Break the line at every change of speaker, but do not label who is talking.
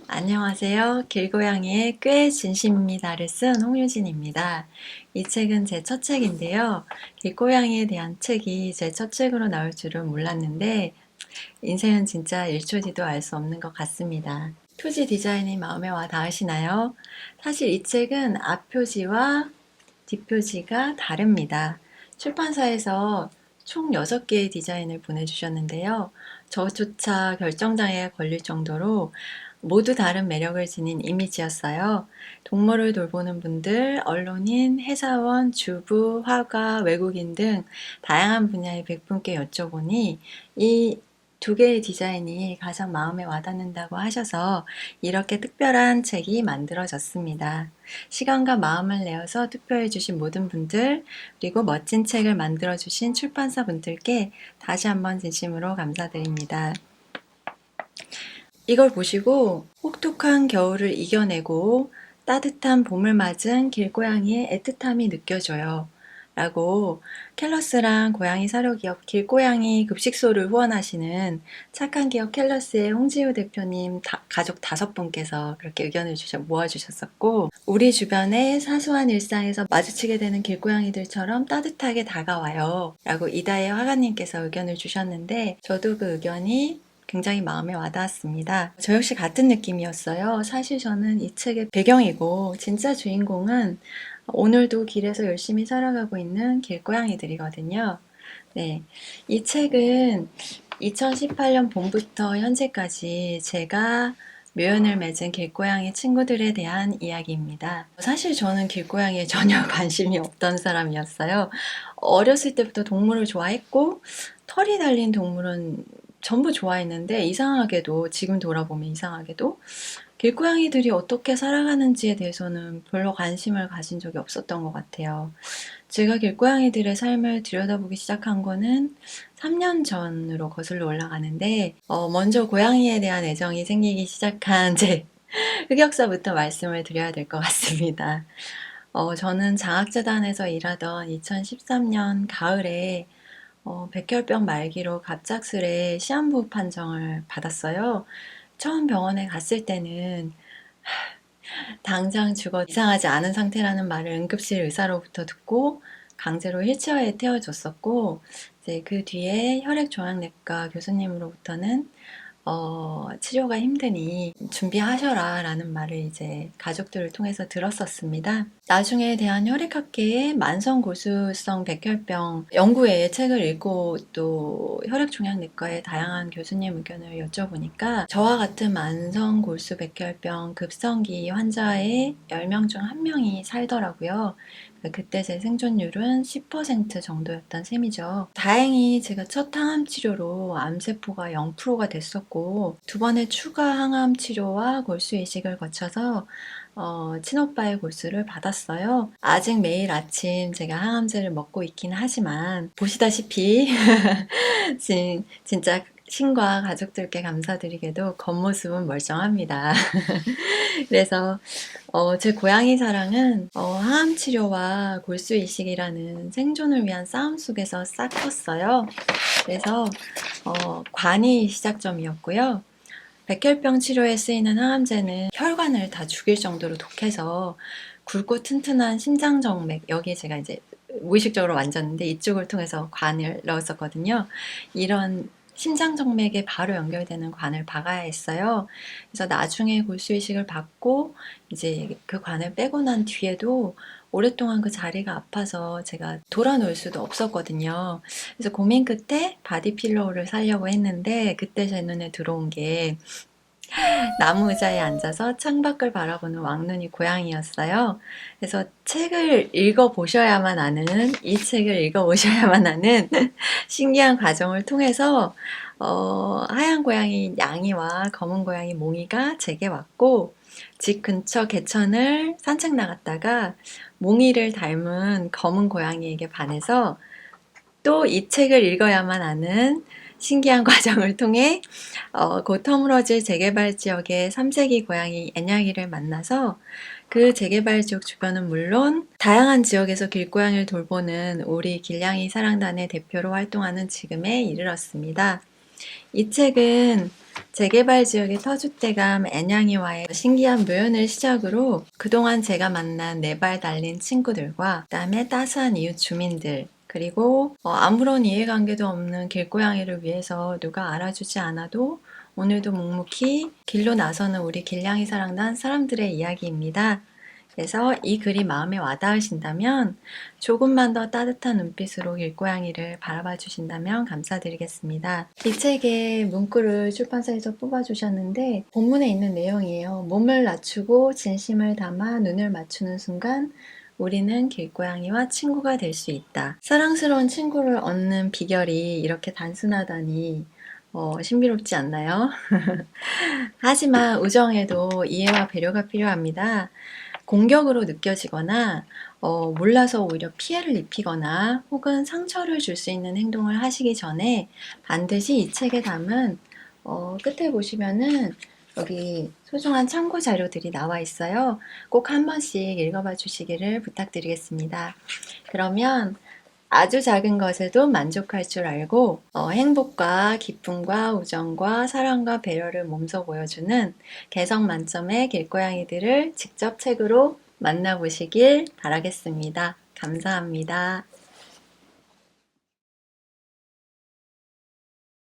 안녕하세요. 길고양이의 꽤 진심입니다를 쓴 홍유진입니다. 이 책은 제 첫 책인데요. 길고양이에 대한 책이 제 첫 책으로 나올 줄은 몰랐는데 인생은 진짜 1초 뒤도 알 수 없는 것 같습니다. 표지 디자인이 마음에 와 닿으시나요? 사실 이 책은 앞표지와 뒷표지가 다릅니다. 출판사에서 총 6개의 디자인을 보내주셨는데요. 저조차 결정장애가 걸릴 정도로 모두 다른 매력을 지닌 이미지였어요. 동물을 돌보는 분들, 언론인, 회사원, 주부, 화가, 외국인 등 다양한 분야의 100분께 여쭤보니 이 두 개의 디자인이 가장 마음에 와닿는다고 하셔서 이렇게 특별한 책이 만들어졌습니다. 시간과 마음을 내어서 투표해주신 모든 분들, 그리고 멋진 책을 만들어주신 출판사 분들께 다시 한번 진심으로 감사드립니다. 이걸 보시고 혹독한 겨울을 이겨내고 따뜻한 봄을 맞은 길고양이의 애틋함이 느껴져요. 라고 켈러스랑 고양이 사료기업 길고양이 급식소를 후원하시는 착한 기업 켈러스의 홍지우 대표님 가족 5분께서 그렇게 의견을 모아주셨었고, 우리 주변의 사소한 일상에서 마주치게 되는 길고양이들처럼 따뜻하게 다가와요 라고 이다혜 화가님께서 의견을 주셨는데, 저도 그 의견이 굉장히 마음에 와닿았습니다. 저 역시 같은 느낌이었어요. 사실 저는 이 책의 배경이고 진짜 주인공은 오늘도 길에서 열심히 살아가고 있는 길고양이들이거든요. 네, 이 책은 2018년 봄부터 현재까지 제가 묘연을 맺은 길고양이 친구들에 대한 이야기입니다. 사실 저는 길고양이에 전혀 관심이 없던 사람이었어요. 어렸을 때부터 동물을 좋아했고 털이 달린 동물은 전부 좋아했는데, 이상하게도 지금 돌아보면 이상하게도 길고양이들이 어떻게 살아가는지에 대해서는 별로 관심을 가진 적이 없었던 것 같아요. 제가 길고양이들의 삶을 들여다보기 시작한 거는 3년 전으로 거슬러 올라가는데, 먼저 고양이에 대한 애정이 생기기 시작한 제 흑역사부터 말씀을 드려야 될 것 같습니다. 저는 장학재단에서 일하던 2013년 가을에 백혈병 말기로 갑작스레 시한부 판정을 받았어요. 처음 병원에 갔을 때는 당장 죽어 이상하지 않은 상태라는 말을 응급실 의사로부터 듣고 강제로 휠체어에 태워줬었고, 이제 그 뒤에 혈액종양내과 교수님으로부터는 치료가 힘드니 준비하셔라 라는 말을 이제 가족들을 통해서 들었었습니다. 나중에 대한혈액학회의 만성골수성 백혈병 연구회의 책을 읽고 또 혈액종양내과의 다양한 교수님 의견을 여쭤보니까 저와 같은 만성골수 백혈병 급성기 환자의 10명 중 1명이 살더라고요. 그때 제 생존율은 10% 정도였던 셈이죠. 다행히 제가 첫 항암 치료로 암세포가 0%가 됐었고, 두 번의 추가 항암 치료와 골수 이식을 거쳐서 친오빠의 골수를 받았어요. 아직 매일 아침 제가 항암제를 먹고 있긴 하지만 보시다시피 진짜 신과 가족들께 감사드리게도 겉모습은 멀쩡합니다. 그래서 제 고양이 사랑은 항암 치료와 골수 이식이라는 생존을 위한 싸움 속에서 싹 컸어요. 그래서 관이 시작점이었고요. 백혈병 치료에 쓰이는 항암제는 혈관을 다 죽일 정도로 독해서 굵고 튼튼한 심장정맥, 여기에 제가 이제 무의식적으로 만졌는데 이쪽을 통해서 관을 넣었었거든요. 이런 심장정맥에 바로 연결되는 관을 박아야 했어요. 그래서 나중에 골수이식을 받고 이제 그 관을 빼고 난 뒤에도 오랫동안 그 자리가 아파서 제가 돌아놓을 수도 없었거든요. 그래서 고민 끝에 바디필로우를 사려고 했는데, 그때 제 눈에 들어온 게 나무 의자에 앉아서 창밖을 바라보는 왕눈이 고양이였어요. 그래서 책을 읽어보셔야만 아는, 이 책을 읽어보셔야만 하는 신기한 과정을 통해서 하얀 고양이 양이와 검은 고양이 몽이가 제게 왔고, 집 근처 개천을 산책 나갔다가 몽이를 닮은 검은 고양이에게 반해서 또 이 책을 읽어야만 하는 신기한 과정을 통해 곧 허물어질 재개발 지역의 3세기 고양이 애냐기를 만나서 그 재개발 지역 주변은 물론 다양한 지역에서 길고양이를 돌보는 우리 길냥이 사랑단의 대표로 활동하는 지금에 이르렀습니다. 이 책은 재개발 지역의 터줏대감 애냥이와의 신기한 묘연을 시작으로 그동안 제가 만난 네 발 달린 친구들과 그다음에 따스한 이웃 주민들 그리고 아무런 이해관계도 없는 길고양이를 위해서 누가 알아주지 않아도 오늘도 묵묵히 길로 나서는 우리 길냥이 사랑단 사람들의 이야기입니다. 그래서 이 글이 마음에 와닿으신다면 조금만 더 따뜻한 눈빛으로 길고양이를 바라봐 주신다면 감사드리겠습니다. 이 책의 문구를 출판사에서 뽑아주셨는데 본문에 있는 내용이에요. 몸을 낮추고 진심을 담아 눈을 맞추는 순간 우리는 길고양이와 친구가 될 수 있다. 사랑스러운 친구를 얻는 비결이 이렇게 단순하다니 신비롭지 않나요? 하지만 우정에도 이해와 배려가 필요합니다. 공격으로 느껴지거나 몰라서 오히려 피해를 입히거나 혹은 상처를 줄 수 있는 행동을 하시기 전에 반드시 이 책에 담은 끝에 보시면은 여기 소중한 참고 자료들이 나와 있어요. 꼭 한 번씩 읽어봐 주시기를 부탁드리겠습니다. 그러면 아주 작은 것에도 만족할 줄 알고 행복과 기쁨과 우정과 사랑과 배려를 몸소 보여주는 개성 만점의 길고양이들을 직접 책으로 만나보시길 바라겠습니다. 감사합니다.